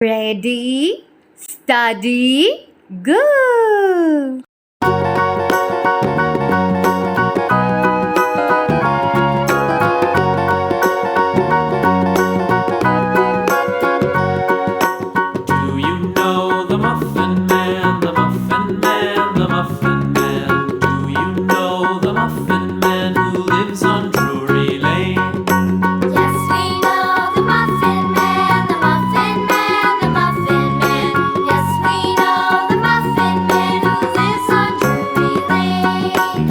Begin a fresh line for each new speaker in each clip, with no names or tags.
Ready, steady, go!
Do you know the Muffin Man, the Muffin Man, the Muffin Man? Do you know the Muffin Man who lives on Drury Lane?
Yes, we know the Muffin Man, the Muffin Man, the Muffin Man. Yes, we know the Muffin Man who lives on Drury Lane.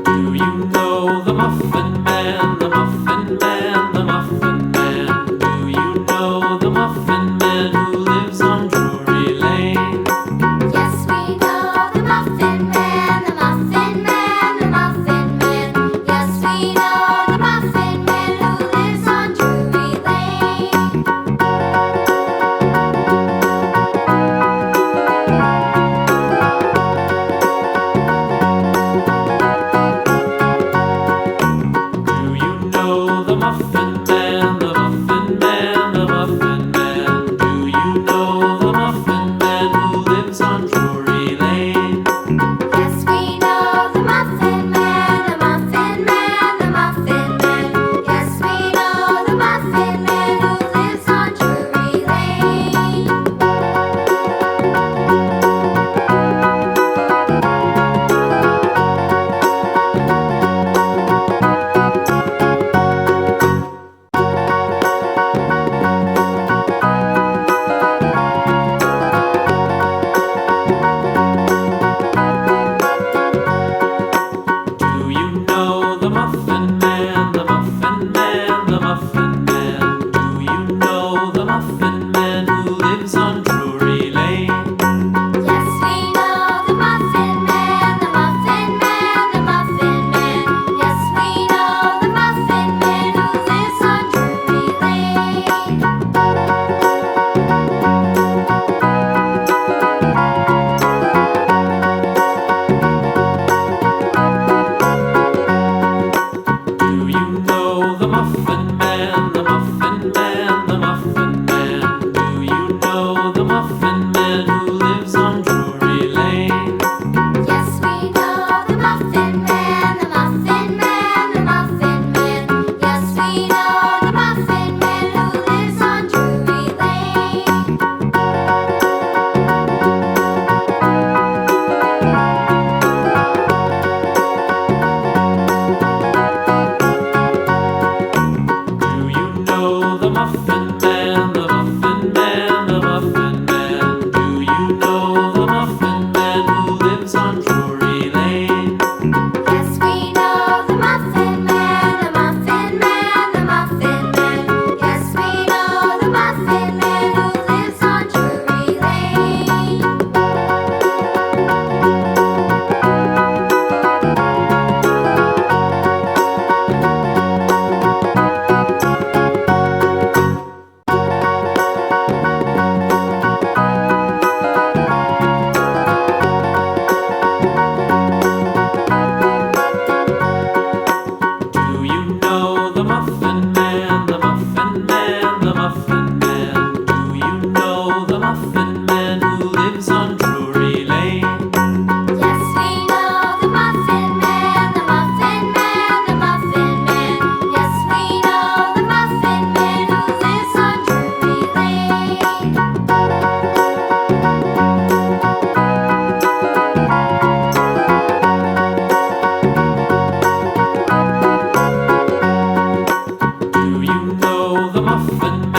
Do you know the Muffin Man, the Muffin Man, the Muffin Man? Do you know the Muffin Man who lives on Drury Lane?
Yes, we know the Muffin Man, the Muffin Man, the Muffin Man. Yes, we know the Muffin Man who lives on Drury Lane.
Do you know the Muffin Man, the Muffin Man, the Muffin Man? Do you know the Muffin Man who lives on Drury Lane?
Yes, we know the Muffin Man, the Muffin Man, the Muffin Man. Yes, we know the Muffin Man who lives on Drury Lane.
Do you know the Muffin Man, the Muffin Man, the Muffin Man? Do you know the Muffin Man who lives on Drury Lane?
Yes, we know the Muffin Man, the Muffin Man, the Muffin Man. Yes, we know the Muffin Man who lives on Drury Lane.
Do you know the Muffin Man, the Muffin Man, the Muffin Man? Do you know the Muffin Man who lives on Drury Lane?
Yes, we know the Muffin Man, the Muffin Man, the Muffin Man. Yes, we know the Muffin Man who lives on Drury Lane.
Do you know the Muffin Man, the Muffin Man, the Muffin Man? Do you know the Muffin Man who lives on Drury Lane?
Yes, we know the Muffin Man, the Muffin Man, the Muffin Man. Yes, we know the Muffin Man who lives on Drury Lane.
Do you know the Muffin Man, the Muffin Man, the Muffin Man? Do you know the Muffin Man who lives on Drury Lane?
Yes, we know the Muffin Man, the Muffin Man, the Muffin Man. Yes, we know the Muffin Man who lives on Drury Lane.
Do you know the Muffin